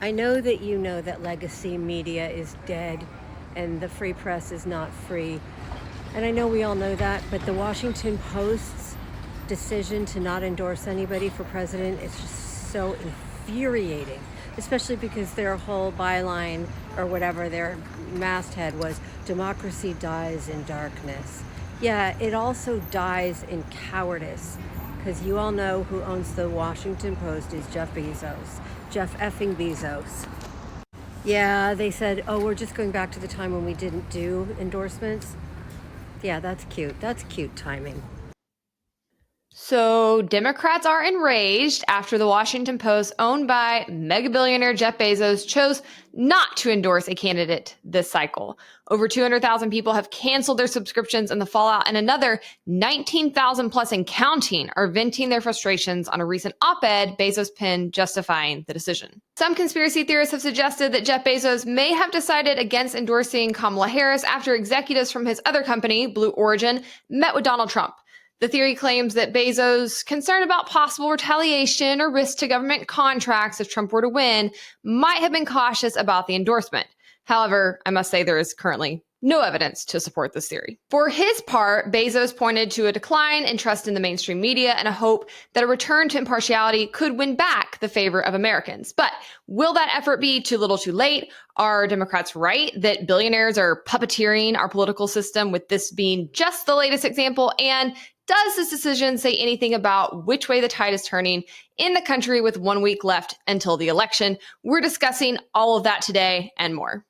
I know that you know that legacy media is dead and the free press is not free. And I know we all know that, but the Washington Post's decision to not endorse anybody for president is just so infuriating, especially because their whole byline or whatever their masthead was, democracy dies in darkness. Yeah, it also dies in cowardice, because you all know who owns the Washington Post is Jeff Bezos. Jeff effing Bezos. Yeah, they said, oh, we're just going back to the time when we didn't do endorsements. Yeah, that's cute. That's cute timing. So Democrats are enraged after the Washington Post, owned by mega billionaire Jeff Bezos, chose not to endorse a candidate this cycle. Over 200,000 people have canceled their subscriptions in the fallout, and another 19,000 plus and counting are venting their frustrations on a recent op-ed Bezos penned justifying the decision. Some conspiracy theorists have suggested that Jeff Bezos may have decided against endorsing Kamala Harris after executives from his other company, Blue Origin, met with Donald Trump. The theory claims that Bezos, concerned about possible retaliation or risk to government contracts if Trump were to win, might have been cautious about the endorsement. However, I must say there is currently no evidence to support this theory. For his part, Bezos pointed to a decline in trust in the mainstream media and a hope that a return to impartiality could win back the favor of Americans. But will that effort be too little too late? Are Democrats right that billionaires are puppeteering our political system, with this being just the latest example? And does this decision say anything about which way the tide is turning in the country with 1 week left until the election? We're discussing all of that today and more.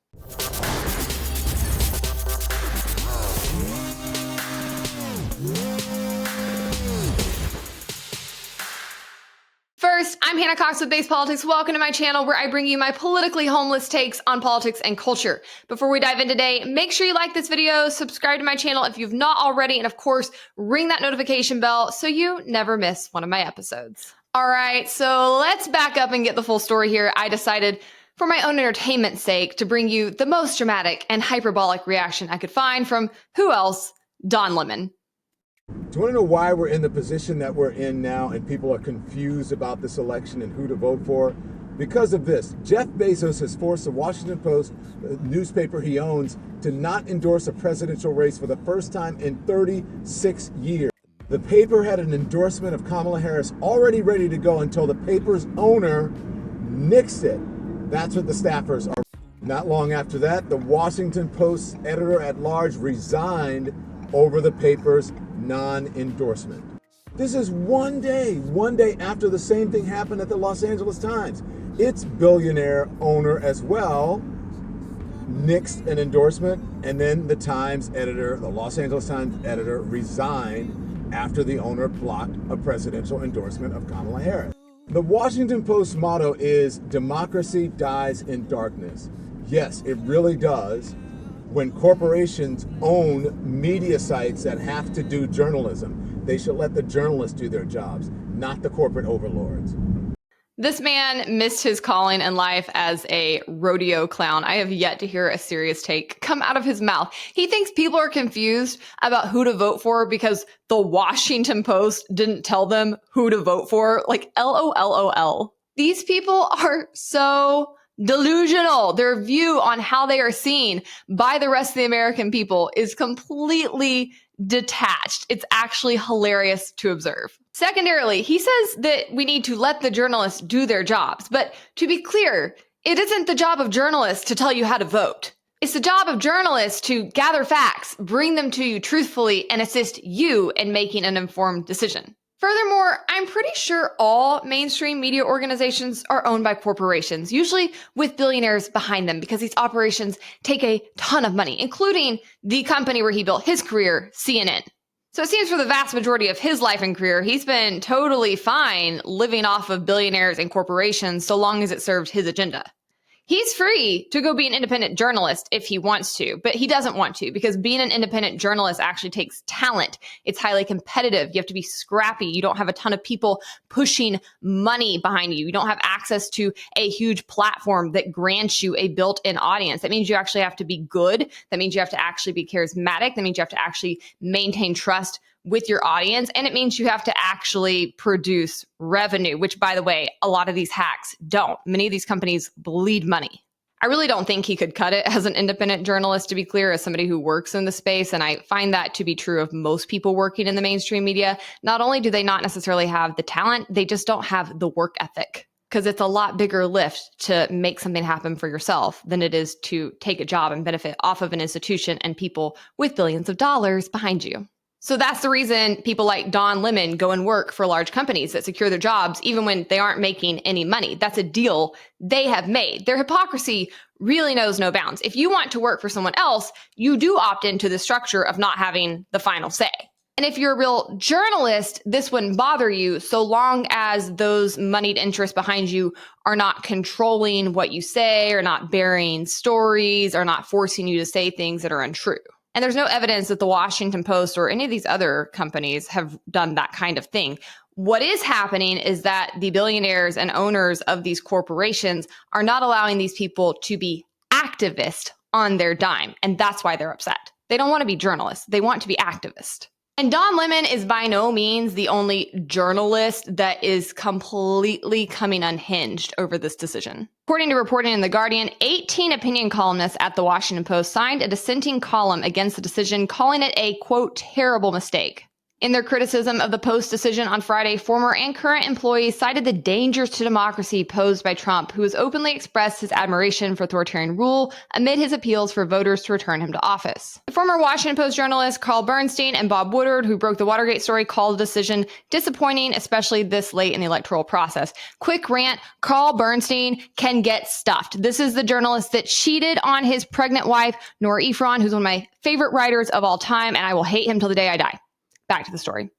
First, I'm Hannah Cox with Base Politics. Welcome to my channel where I bring you my politically homeless takes on politics and culture. Before we dive in today, make sure you like this video, subscribe to my channel if you've not already, and of course, ring that notification bell so you never miss one of my episodes. All right, so let's back up and get the full story here. I decided, for my own entertainment's sake, to bring you the most dramatic and hyperbolic reaction I could find from who else? Don Lemon. Do you want to know why we're in the position that we're in now and people are confused about this election and who to vote for? Because of this. Jeff Bezos has forced the Washington Post, the newspaper he owns, to not endorse a presidential race for the first time in 36 years. The paper had an endorsement of Kamala Harris already ready to go until the paper's owner nixed it. That's what the staffers are. Not long after that, the Washington Post editor-at-large resigned over the paper's non-endorsement. This is one day after the same thing happened at the Los Angeles Times. Its billionaire owner as well nixed an endorsement, and then the Times editor, the Los Angeles Times editor, resigned after the owner blocked a presidential endorsement of Kamala Harris. The Washington Post's motto is democracy dies in darkness. Yes, it really does. When corporations own media sites that have to do journalism, they should let the journalists do their jobs, not the corporate overlords. This man missed his calling in life as a rodeo clown. I have yet to hear a serious take come out of his mouth. He thinks people are confused about who to vote for because the Washington Post didn't tell them who to vote for. Like, LOLOL. These people are so delusional. Their view on how they are seen by the rest of the American people is completely detached. It's actually hilarious to observe. Secondarily, he says that we need to let the journalists do their jobs. But to be clear, it isn't the job of journalists to tell you how to vote. It's the job of journalists to gather facts, bring them to you truthfully, and assist you in making an informed decision. Furthermore, I'm pretty sure all mainstream media organizations are owned by corporations, usually with billionaires behind them, because these operations take a ton of money, including the company where he built his career, CNN. So it seems for the vast majority of his life and career, he's been totally fine living off of billionaires and corporations so long as it served his agenda. He's free to go be an independent journalist if he wants to, but he doesn't want to, because being an independent journalist actually takes talent. It's highly competitive. You have to be scrappy. You don't have a ton of people pushing money behind you. You don't have access to a huge platform that grants you a built-in audience. That means you actually have to be good. That means you have to actually be charismatic. That means you have to actually maintain trust with your audience, and it means you have to actually produce revenue, which, by the way, a lot of these hacks don't. Many of these companies bleed money. I really don't think he could cut it as an independent journalist, to be clear, as somebody who works in the space. And I find that to be true of most people working in the mainstream media. Not only do they not necessarily have the talent, they just don't have the work ethic, because it's a lot bigger lift to make something happen for yourself than it is to take a job and benefit off of an institution and people with billions of dollars behind you. So that's the reason people like Don Lemon go and work for large companies that secure their jobs, even when they aren't making any money. That's a deal they have made. Their hypocrisy really knows no bounds. If you want to work for someone else, you do opt into the structure of not having the final say. And if you're a real journalist, this wouldn't bother you so long as those moneyed interests behind you are not controlling what you say, or not burying stories, or not forcing you to say things that are untrue. And there's no evidence that the Washington Post or any of these other companies have done that kind of thing. What is happening is that the billionaires and owners of these corporations are not allowing these people to be activists on their dime. And that's why they're upset. They don't want to be journalists. They want to be activists. And Don Lemon is by no means the only journalist that is completely coming unhinged over this decision. According to reporting in The Guardian, 18 opinion columnists at The Washington Post signed a dissenting column against the decision, calling it a, quote, terrible mistake. In their criticism of the Post decision on Friday, former and current employees cited the dangers to democracy posed by Trump, who has openly expressed his admiration for authoritarian rule amid his appeals for voters to return him to office. The former Washington Post journalists Carl Bernstein and Bob Woodward, who broke the Watergate story, called the decision disappointing, especially this late in the electoral process. Quick rant, Carl Bernstein can get stuffed. This is the journalist that cheated on his pregnant wife, Nora Ephron, who's one of my favorite writers of all time, and I will hate him till the day I die. Back to the story.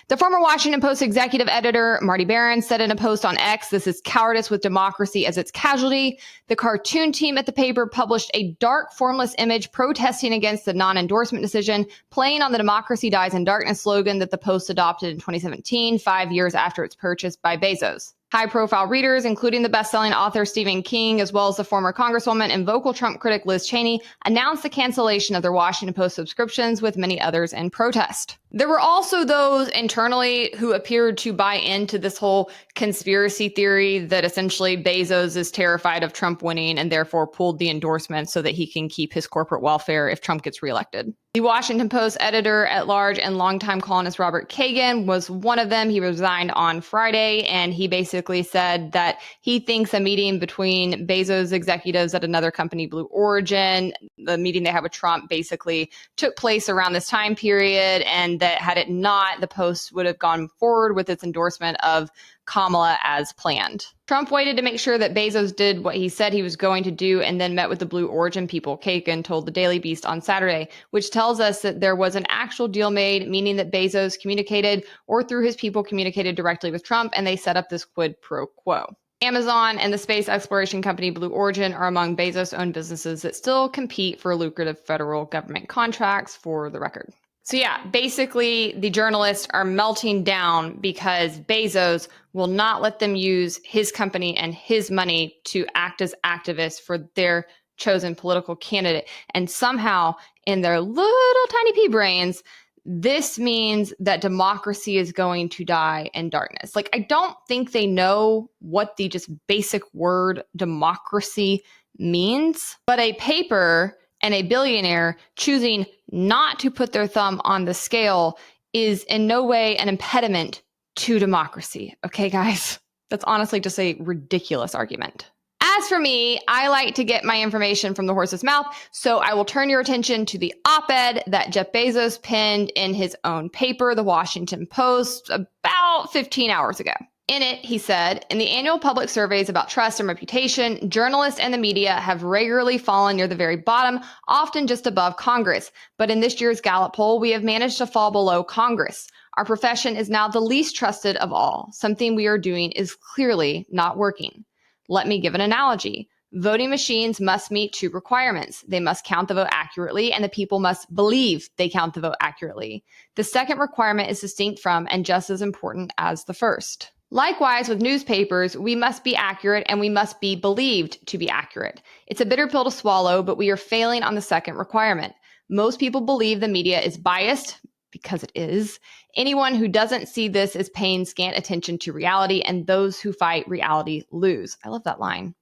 The former Washington Post executive editor, Marty Baron, said in a post on X, "This is cowardice with democracy as its casualty." The cartoon team at the paper published a dark, formless image protesting against the non-endorsement decision, playing on the "Democracy Dies in Darkness" slogan that the Post adopted in 2017, 5 years after its purchase by Bezos. High-profile readers, including the best-selling author Stephen King, as well as the former Congresswoman and vocal Trump critic Liz Cheney, announced the cancellation of their Washington Post subscriptions, with many others in protest. There were also those internally who appeared to buy into this whole conspiracy theory that essentially Bezos is terrified of Trump winning and therefore pulled the endorsement so that he can keep his corporate welfare if Trump gets reelected. The Washington Post editor-at-large and longtime columnist Robert Kagan was one of them. He resigned on Friday, and he basically said that he thinks a meeting between Bezos executives at another company, Blue Origin, the meeting they had with Trump, basically took place around this time period, and that had it not, the Post would have gone forward with its endorsement of Kamala as planned. Trump waited to make sure that Bezos did what he said he was going to do and then met with the Blue Origin people, Kagan told the Daily Beast on Saturday, which tells us that there was an actual deal made, meaning that Bezos communicated or through his people communicated directly with Trump, and they set up this quid pro quo. Amazon and the space exploration company Blue Origin are among Bezos-owned businesses that still compete for lucrative federal government contracts, for the record. So yeah, basically the journalists are melting down because Bezos will not let them use his company and his money to act as activists for their chosen political candidate. And somehow in their little tiny pea brains, this means that democracy is going to die in darkness. Like, I don't think they know what the just basic word democracy means, but a paper and a billionaire choosing not to put their thumb on the scale is in no way an impediment to democracy. Okay, guys? That's honestly just a ridiculous argument. As for me, I like to get my information from the horse's mouth, so I will turn your attention to the op-ed that Jeff Bezos penned in his own paper, The Washington Post, about 15 hours ago. In it, he said, "In the annual public surveys about trust and reputation, journalists and the media have regularly fallen near the very bottom, often just above Congress. But in this year's Gallup poll, we have managed to fall below Congress. Our profession is now the least trusted of all. Something we are doing is clearly not working. Let me give an analogy. Voting machines must meet two requirements. They must count the vote accurately, and the people must believe they count the vote accurately. The second requirement is distinct from and just as important as the first. Likewise, with newspapers, we must be accurate and we must be believed to be accurate. It's a bitter pill to swallow, but we are failing on the second requirement. Most people believe the media is biased because it is. Anyone who doesn't see this is paying scant attention to reality, and those who fight reality lose. I love that line.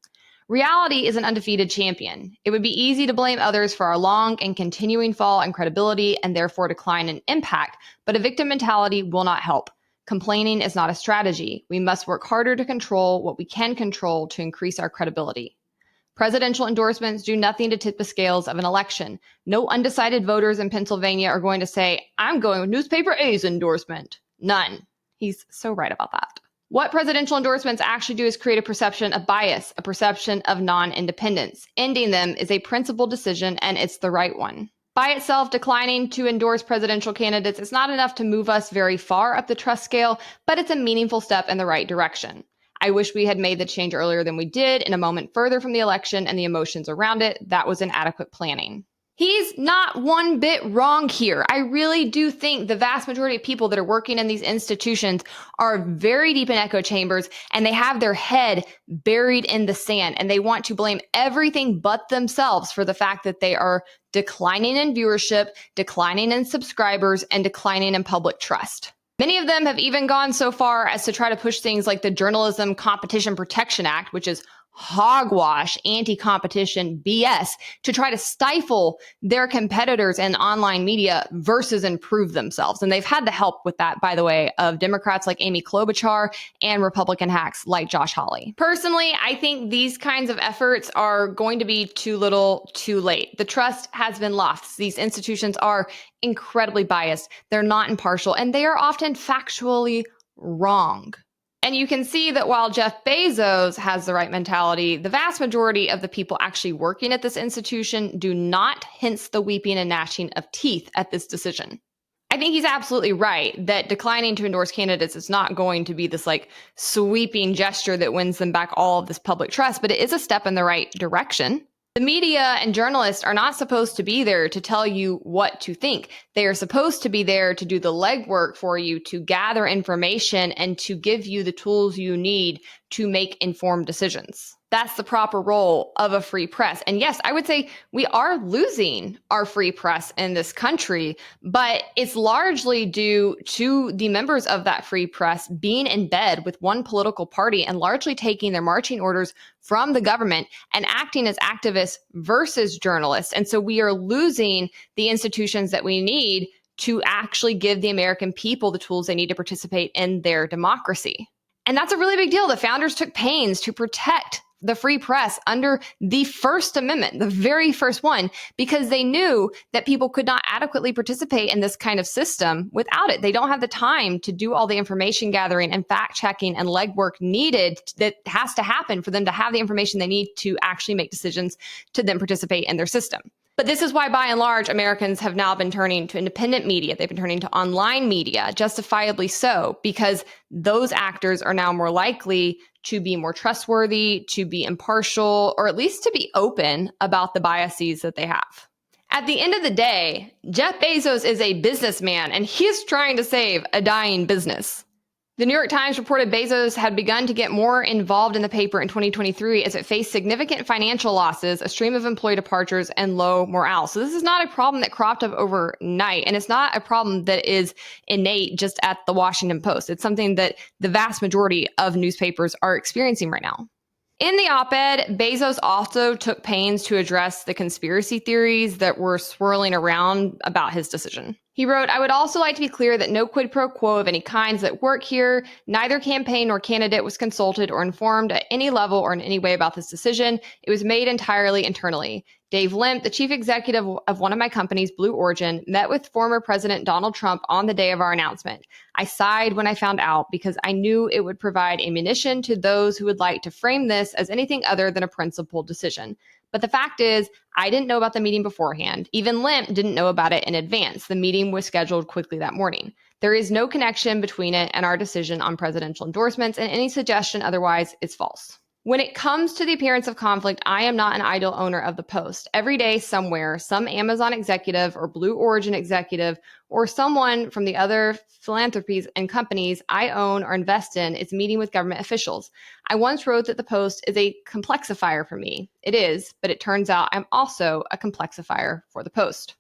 Reality is an undefeated champion. It would be easy to blame others for our long and continuing fall in credibility and therefore decline in impact, but a victim mentality will not help. Complaining is not a strategy. We must work harder to control what we can control to increase our credibility. Presidential endorsements do nothing to tip the scales of an election. No undecided voters in Pennsylvania are going to say, I'm going with newspaper A's endorsement. None. He's so right about that. What presidential endorsements actually do is create a perception of bias, a perception of non-independence. Ending them is a principled decision, and it's the right one. By itself, declining to endorse presidential candidates is not enough to move us very far up the trust scale, but it's a meaningful step in the right direction. I wish we had made the change earlier than we did, in a moment further from the election and the emotions around it. That was inadequate planning. He's not one bit wrong here. I really do think the vast majority of people that are working in these institutions are very deep in echo chambers, and they have their head buried in the sand, and they want to blame everything but themselves for the fact that they are declining in viewership, declining in subscribers, and declining in public trust. Many of them have even gone so far as to try to push things like the Journalism Competition Protection Act, which is hogwash, anti-competition BS, to try to stifle their competitors in online media versus improve themselves. And they've had the help with that, by the way, of Democrats like Amy Klobuchar and Republican hacks like Josh Hawley. Personally, I think these kinds of efforts are going to be too little, too late. The trust has been lost. These institutions are incredibly biased. They're not impartial, and they are often factually wrong. And you can see that while Jeff Bezos has the right mentality, the vast majority of the people actually working at this institution do not, hence the weeping and gnashing of teeth at this decision. I think he's absolutely right that declining to endorse candidates is not going to be this like sweeping gesture that wins them back all of this public trust, but it is a step in the right direction. The media and journalists are not supposed to be there to tell you what to think. They are supposed to be there to do the legwork for you, to gather information, and to give you the tools you need to make informed decisions. That's the proper role of a free press. And yes, I would say we are losing our free press in this country, but it's largely due to the members of that free press being in bed with one political party and largely taking their marching orders from the government and acting as activists versus journalists. And so we are losing the institutions that we need to actually give the American people the tools they need to participate in their democracy. And that's a really big deal. The founders took pains to protect the free press under the First Amendment, the very first one, because they knew that people could not adequately participate in this kind of system without it. They don't have the time to do all the information gathering and fact checking and legwork needed that has to happen for them to have the information they need to actually make decisions to then participate in their system. But this is why, by and large, Americans have now been turning to independent media. They've been turning to online media, justifiably so, because those actors are now more likely to be more trustworthy, to be impartial, or at least to be open about the biases that they have. At the end of the day, Jeff Bezos is a businessman, and he is trying to save a dying business. The New York Times reported Bezos had begun to get more involved in the paper in 2023 as it faced significant financial losses, a stream of employee departures, and low morale. So this is not a problem that cropped up overnight, and it's not a problem that is innate just at the Washington Post. It's something that the vast majority of newspapers are experiencing right now. In the op-ed, Bezos also took pains to address the conspiracy theories that were swirling around about his decision. He wrote, "I would also like to be clear that no quid pro quo of any kinds at work here. Neither campaign nor candidate was consulted or informed at any level or in any way about this decision. It was made entirely internally. Dave Limp, the chief executive of one of my companies, Blue Origin, met with former President Donald Trump on the day of our announcement. I sighed when I found out because I knew it would provide ammunition to those who would like to frame this as anything other than a principled decision. But the fact is, I didn't know about the meeting beforehand. Even Limp didn't know about it in advance. The meeting was scheduled quickly that morning. There is no connection between it and our decision on presidential endorsements, and any suggestion otherwise is false." When it comes to the appearance of conflict, I am not an idle owner of the Post. Every day somewhere, some Amazon executive or Blue Origin executive or someone from the other philanthropies and companies I own or invest in is meeting with government officials. I once wrote that the Post is a complexifier for me. It is, but it turns out I'm also a complexifier for the Post.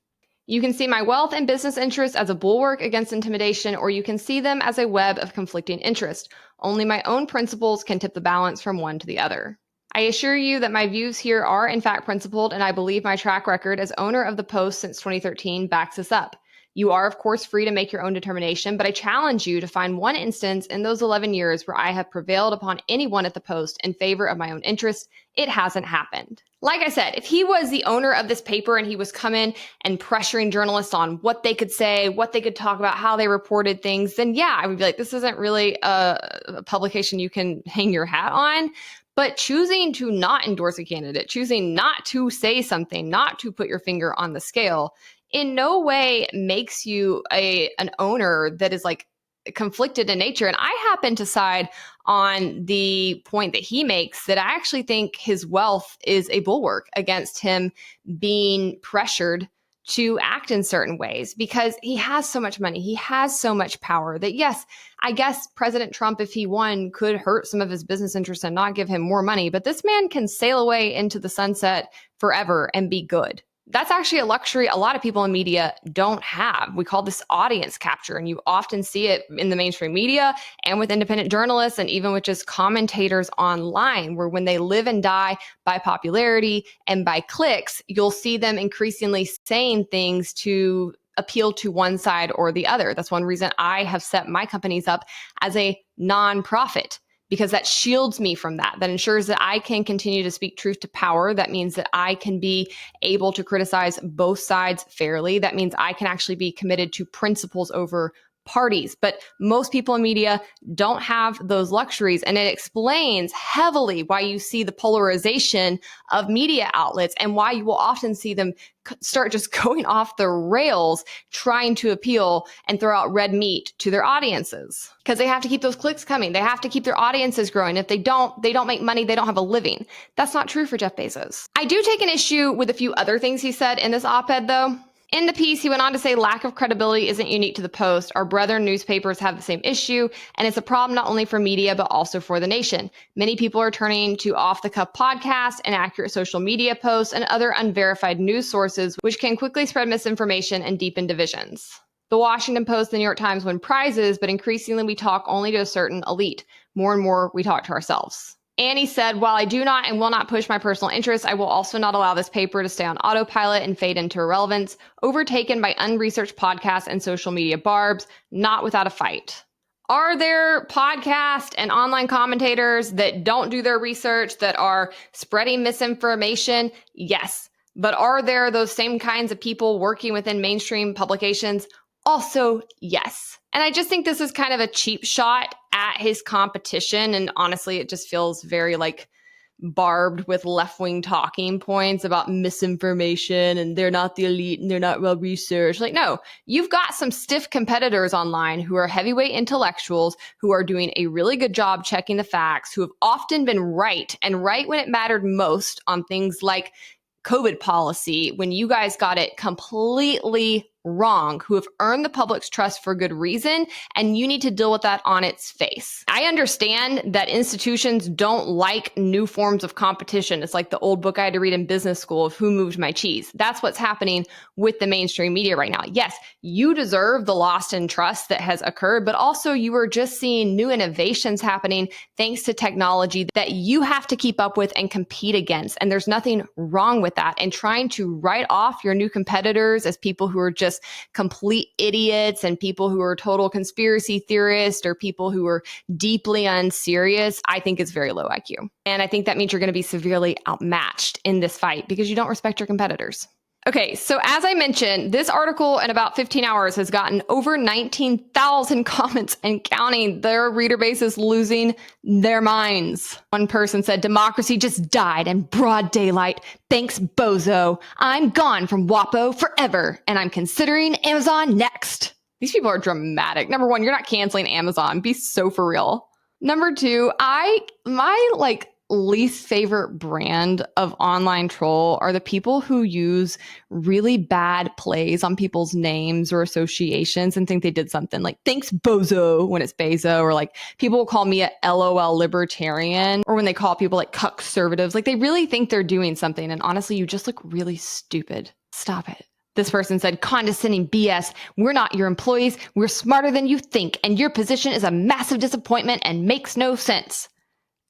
You can see my wealth and business interests as a bulwark against intimidation, or you can see them as a web of conflicting interest. Only my own principles can tip the balance from one to the other. I assure you that my views here are in fact principled, and I believe my track record as owner of the Post since 2013 backs this up. You are, of course, free to make your own determination, but I challenge you to find one instance in those 11 years where I have prevailed upon anyone at the Post in favor of my own interest. It hasn't happened. Like I said, if he was the owner of this paper and he was coming and pressuring journalists on what they could say, what they could talk about, how they reported things, then yeah, I would be like, this isn't really a publication you can hang your hat on. But choosing to not endorse a candidate, choosing not to say something, not to put your finger on the scale, in no way makes you an owner that is like conflicted in nature. And I happen to side on the point that he makes that I actually think his wealth is a bulwark against him being pressured to act in certain ways, because he has so much money. He has so much power that, yes, I guess President Trump, if he won, could hurt some of his business interests and not give him more money. But this man can sail away into the sunset forever and be good. That's actually a luxury a lot of people in media don't have. We call this audience capture, and you often see it in the mainstream media and with independent journalists and even with just commentators online, where when they live and die by popularity and by clicks, you'll see them increasingly saying things to appeal to one side or the other. That's one reason I have set my companies up as a nonprofit, because that shields me from that. That ensures that I can continue to speak truth to power. That means that I can be able to criticize both sides fairly. That means I can actually be committed to principles over parties. But most people in media don't have those luxuries. And it explains heavily why you see the polarization of media outlets and why you will often see them start just going off the rails, trying to appeal and throw out red meat to their audiences, because they have to keep those clicks coming. They have to keep their audiences growing. If they don't make money. They don't have a living. That's not true for Jeff Bezos. I do take an issue with a few other things he said in this op-ed, though. In the piece, he went on to say lack of credibility isn't unique to the Post. Our brother newspapers have the same issue, and it's a problem not only for media, but also for the nation. Many people are turning to off-the-cuff podcasts, inaccurate social media posts, and other unverified news sources, which can quickly spread misinformation and deepen divisions. The Washington Post and the New York Times win prizes, but increasingly we talk only to a certain elite. More and more, we talk to ourselves. And he said, while I do not and will not push my personal interests, I will also not allow this paper to stay on autopilot and fade into irrelevance, overtaken by unresearched podcasts and social media barbs, not without a fight. Are there podcast and online commentators that don't do their research, that are spreading misinformation? Yes. But are there those same kinds of people working within mainstream publications? Also, yes. And I just think this is kind of a cheap shot at his competition. And honestly, it just feels very like barbed with left-wing talking points about misinformation and they're not the elite and they're not well researched. Like, no, you've got some stiff competitors online who are heavyweight intellectuals who are doing a really good job checking the facts, who have often been right and right when it mattered most on things like COVID policy, when you guys got it completely wrong, who have earned the public's trust for good reason, and you need to deal with that on its face. I understand that institutions don't like new forms of competition. It's like the old book I had to read in business school of Who Moved My Cheese. That's what's happening with the mainstream media right now. Yes, you deserve the loss in trust that has occurred, but also you are just seeing new innovations happening thanks to technology that you have to keep up with and compete against. And there's nothing wrong with that. And trying to write off your new competitors as people who are just complete idiots and people who are total conspiracy theorists or people who are deeply unserious, I think is very low IQ. And I think that means you're going to be severely outmatched in this fight because you don't respect your competitors. Okay, so as I mentioned, this article in about 15 hours has gotten over 19,000 comments and counting. Their reader base is losing their minds. One person said, democracy just died in broad daylight. Thanks, bozo. I'm gone from WAPO forever, and I'm considering Amazon next. These people are dramatic. Number one, you're not canceling Amazon. Be so for real. Number two, my least favorite brand of online troll are the people who use really bad plays on people's names or associations and think they did something like thanks bozo when it's Bezo, or like people will call me a LOL libertarian, or when they call people like cuck conservatives, like they really think they're doing something. And honestly, you just look really stupid. Stop it. This person said, condescending BS. We're not your employees. We're smarter than you think. And your position is a massive disappointment and makes no sense.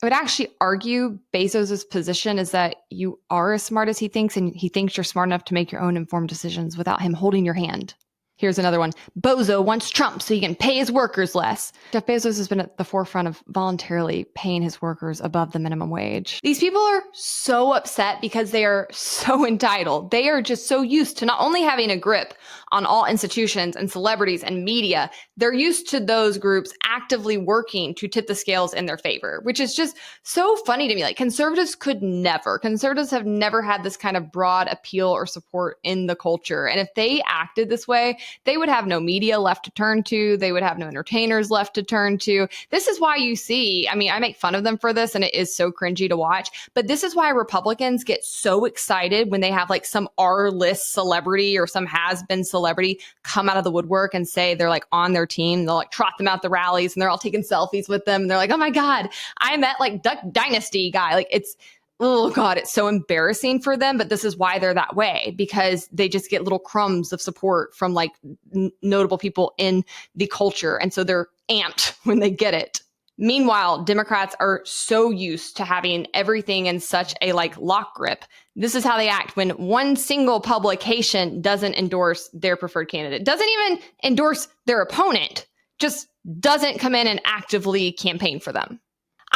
I would actually argue Bezos' position is that you are as smart as he thinks, and he thinks you're smart enough to make your own informed decisions without him holding your hand. Here's another one. Bozo wants Trump so he can pay his workers less. Jeff Bezos has been at the forefront of voluntarily paying his workers above the minimum wage. These people are so upset because they are so entitled. They are just so used to not only having a grip on all institutions and celebrities and media, they're used to those groups actively working to tip the scales in their favor, which is just so funny to me. Like, conservatives have never had this kind of broad appeal or support in the culture. And if they acted this way, they would have no media left to turn to. They would have no entertainers left to turn to. This is why you see, I mean, I make fun of them for this and it is so cringy to watch, but this is why Republicans get so excited when they have like some R-list celebrity or some has-been celebrity come out of the woodwork and say they're like on their team. They'll like trot them out the rallies and they're all taking selfies with them. And they're like, oh my God, I met like Duck Dynasty guy. Like, it's, oh God, it's so embarrassing for them. But this is why they're that way, because they just get little crumbs of support from like notable people in the culture. And so they're amped when they get it. Meanwhile, Democrats are so used to having everything in such a like lock grip. This is how they act when one single publication doesn't endorse their preferred candidate, doesn't even endorse their opponent, just doesn't come in and actively campaign for them.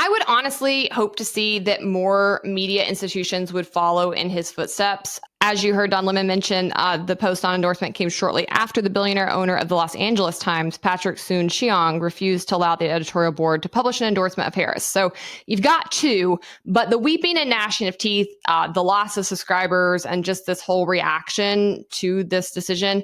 I would honestly hope to see that more media institutions would follow in his footsteps. As you heard Don Lemon mention, the post on endorsement came shortly after the billionaire owner of the Los Angeles Times, Patrick Soon-Shiong, refused to allow the editorial board to publish an endorsement of Harris. So you've got two, but the weeping and gnashing of teeth, the loss of subscribers, and just this whole reaction to this decision,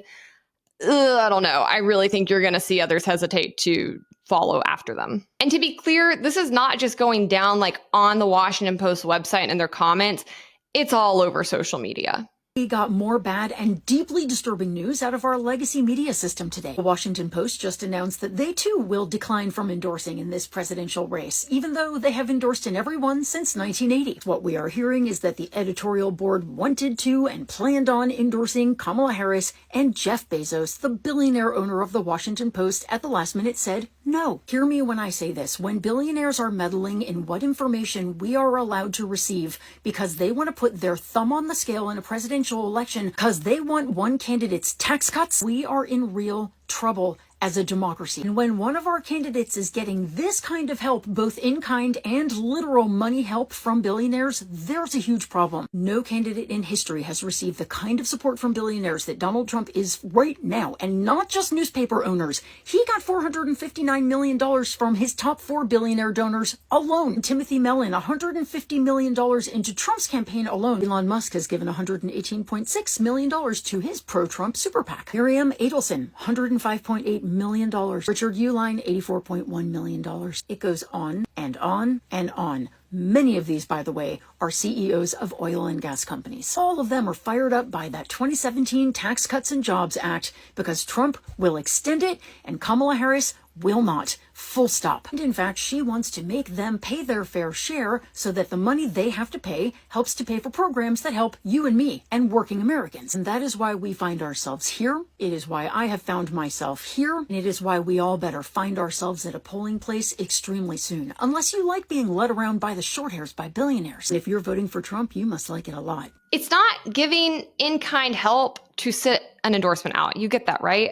I don't know. I really think you're going to see others hesitate to follow after them. And to be clear, this is not just going down like on the Washington Post website and their comments. It's all over social media. We got more bad and deeply disturbing news out of our legacy media system today. The Washington Post just announced that they too will decline from endorsing in this presidential race, even though they have endorsed in every one since 1980. What we are hearing is that the editorial board wanted to and planned on endorsing Kamala Harris, and Jeff Bezos, the billionaire owner of the Washington Post, at the last minute said no. Hear me when I say this. When billionaires are meddling in what information we are allowed to receive because they want to put their thumb on the scale in a presidential election because they want one candidate's tax cuts, we are in real trouble as a democracy. And when one of our candidates is getting this kind of help, both in kind and literal money help from billionaires, there's a huge problem. No candidate in history has received the kind of support from billionaires that Donald Trump is right now. And not just newspaper owners. He got $459 million from his top 4 billionaire donors alone. Timothy Mellon, $150 million into Trump's campaign alone. Elon Musk has given $118.6 million to his pro-Trump super PAC. Miriam Adelson, $105.8 million. Richard Uline, $84.1 million. It goes on and on and on. Many of these, by the way, are CEOs of oil and gas companies. All of them are fired up by that 2017 Tax Cuts and Jobs Act because Trump will extend it and Kamala Harris will not. Full stop. And in fact, she wants to make them pay their fair share so that the money they have to pay helps to pay for programs that help you and me and working Americans. And that is why we find ourselves here. It is why I have found myself here. And it is why we all better find ourselves at a polling place extremely soon. Unless you like being led around by the short hairs by billionaires. And if you're voting for Trump, you must like it a lot. It's not giving in-kind help to sit an endorsement out. You get that, right?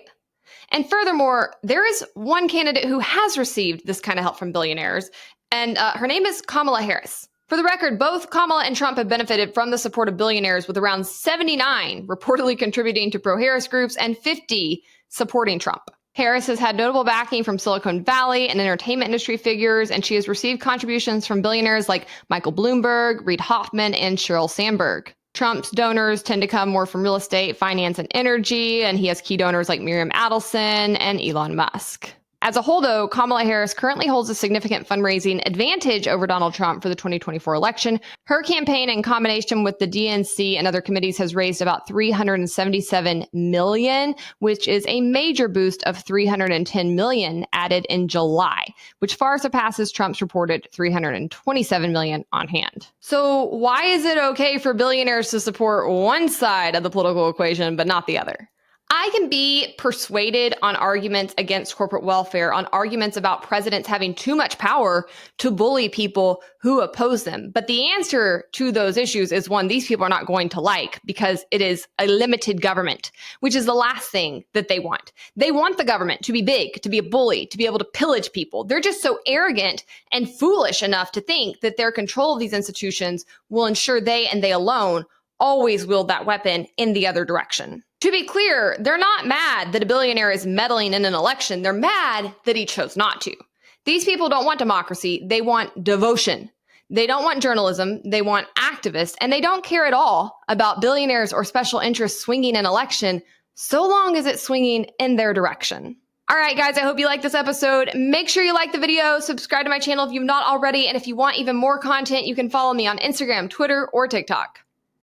And furthermore, there is one candidate who has received this kind of help from billionaires, and her name is Kamala Harris. For the record, both Kamala and Trump have benefited from the support of billionaires, with around 79 reportedly contributing to pro-Harris groups and 50 supporting Trump. Harris has had notable backing from Silicon Valley and entertainment industry figures, and she has received contributions from billionaires like Michael Bloomberg, Reid Hoffman, and Sheryl Sandberg. Trump's donors tend to come more from real estate, finance, and energy, and he has key donors like Miriam Adelson and Elon Musk. As a whole, though, Kamala Harris currently holds a significant fundraising advantage over Donald Trump for the 2024 election. Her campaign, in combination with the DNC and other committees, has raised about $377 million, which is a major boost of $310 million added in July, which far surpasses Trump's reported $327 million on hand. So why is it okay for billionaires to support one side of the political equation, but not the other? I can be persuaded on arguments against corporate welfare, on arguments about presidents having too much power to bully people who oppose them. But the answer to those issues is one these people are not going to like, because it is a limited government, which is the last thing that they want. They want the government to be big, to be a bully, to be able to pillage people. They're just so arrogant and foolish enough to think that their control of these institutions will ensure they and they alone always wield that weapon in the other direction. To be clear, they're not mad that a billionaire is meddling in an election. They're mad that he chose not to. These people don't want democracy. They want devotion. They don't want journalism. They want activists. And they don't care at all about billionaires or special interests swinging an election, so long as it's swinging in their direction. All right, guys, I hope you liked this episode. Make sure you like the video, subscribe to my channel if you've not already. And if you want even more content, you can follow me on Instagram, Twitter, or TikTok.